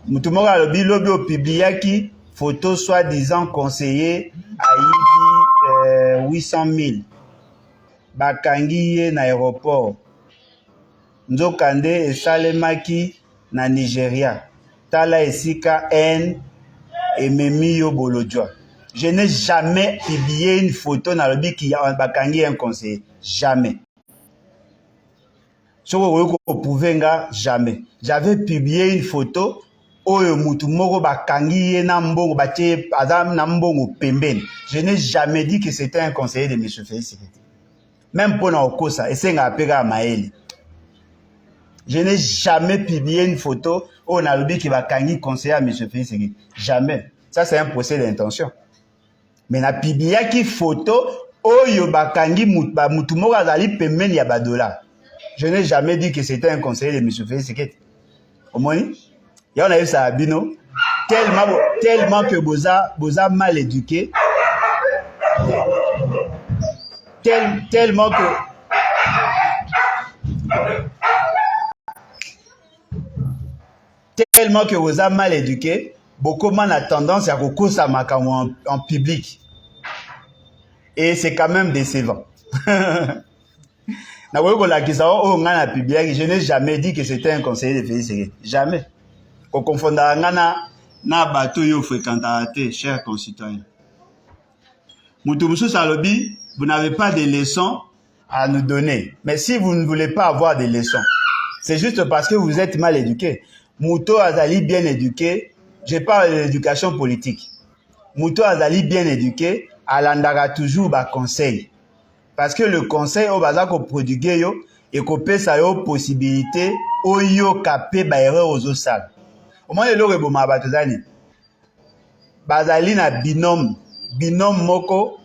Mutumora lobi au publiaki photo soi-disant conseiller à 800 000. Bakangi na aéroport. Nzokande esalemaki na Nigeria. Tala esika N et Memio Bolodjoa. Je n'ai jamais publié une photo dans le but qui a bakangi un conseiller. Jamais. Ce que vous pouvez jamais. J'avais publié une photo oyo mutu moko bakangi na mbongo batie adam na mbongo pembeni. Je n'ai jamais dit que c'était un conseiller de M. Félix. Même pour na okosa esenga apega maeli. Je n'ai jamais publié une photo où on a le qui va kangi conseiller à M. Félix. Jamais. Ça, c'est un procès d'intention. Mais na publié une photo où yo bakangi mutumo azali pembeni ya badola. Je n'ai jamais dit que c'était un conseiller de M. Félix. Au moins, il y a eu ça à Bino. Tellement que boza mal éduqué. Tellement que vous êtes mal éduqué, beaucoup de gens ont tendance à recours à makambo en public. Et c'est quand même décevant. Je n'ai jamais dit que c'était un conseiller de Félix. Jamais. Au confondant na bateau yo fréquenté, chers concitoyens. Moutoumsou Salobi, vous n'avez pas de leçons à nous donner. Mais si vous ne voulez pas avoir des leçons, c'est juste parce que vous êtes mal éduqué. Mouto Azali bien éduqué, je parle de l'éducation politique. Mouto Azali bien éduqué, alandara toujours ba conseil. Parce que le conseil au baza ko prodiguer yo et ko pesa yo possibilité o yo kapé ba erreur aux osal. Au moins le rebo ma batozani. Bazali na binôme moko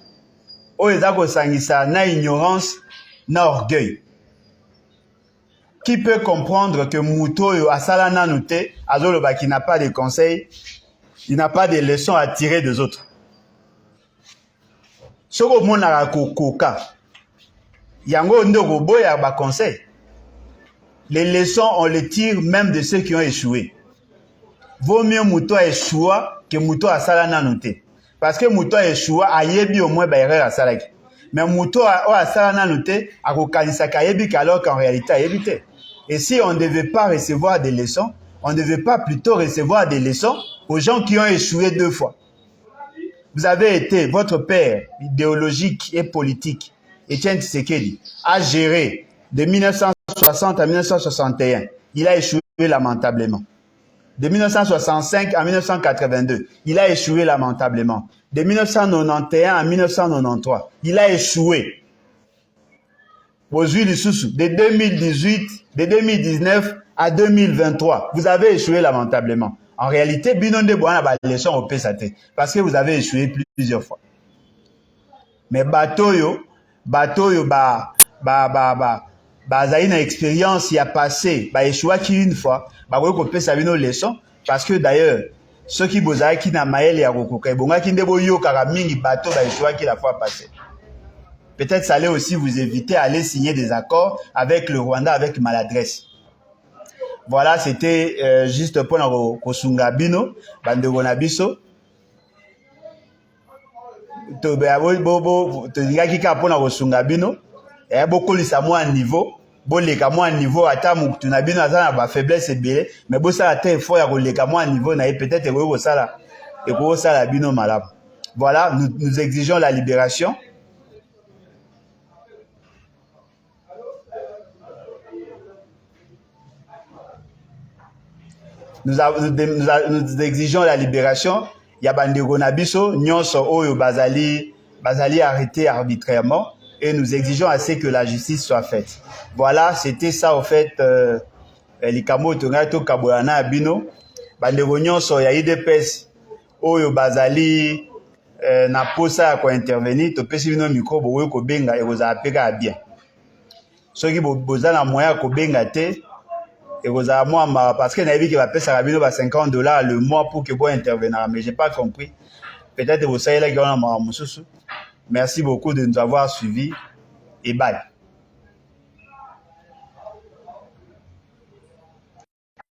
o ezako sangisa na ignorance na orgueil. Qui peut comprendre que Mouto Asala Nanoute, Azoloba qui n'a pas de conseils, il n'a pas de leçons à tirer des autres. Soko monara koka. Yango ndoko boya ba conseil. Les leçons on les tire même de ceux qui ont échoué. Vaut mieux Mouto échoua que Mouto Asala Nanoute. Parce que Mouto échoua a yebi au moins ba erreur asalaki. Mais Mouto Asala Nanoute a kokanisa ka yebi alors qu'en réalité a yebité. Et si on ne devait pas recevoir des leçons, on ne devait pas plutôt recevoir des leçons aux gens qui ont échoué 2 fois. Vous avez été, votre père idéologique et politique, Étienne Tshisekedi, a géré de 1960 à 1961. Il a échoué lamentablement. De 1965 à 1982, il a échoué lamentablement. De 1991 à 1993, il a échoué. De 2019 à 2023, vous avez échoué lamentablement. En réalité, Binonde Boana ba leçon au PSAT parce que vous avez échoué plusieurs fois. Mais bateau zaina expérience y a passé, échoué qu'une fois, ko pesa bino leçon parce que d'ailleurs ceux qui boza qui na maël ya kokoka bonga ki ndebo yo kaka mingi bateau échoué qui la fois passée. peut-être ça allait aussi vous éviter à aller signer des accords avec le Rwanda avec maladresse. Voilà, c'était juste pour nous kosunga bino bandeko na biso. To ngaki ka pour nous kosunga bino. Et beaucoup lisa moi niveau, boleka moi niveau ata mutu na bino azana ba faiblesse ebele, mais bo sala te effort ya koleka moi niveau na peut-être ko sala et ko sala bino malamu. Voilà, nous exigeons la libération. Nous exigeons la libération. Ya bandeko na biso nyonso oyo bazali arrêté arbitrairement et nous exigeons assez que la justice soit faite. Voilà, c'était ça au fait likamo tonga to kabolana bino bandeko nyonso ya IDPS oyo bazali na posa ko intervenir to pesi bino micro bo ko benga e koza apeka bien. Soki bozana moyen ko benga te et vous avez moi parce que naïvi qui va payer ça va $50 le mois pour que vous intervenir, mais j'ai pas compris. Peut-être que vous savez là qu'il y a un. Merci beaucoup de nous avoir suivis et bye.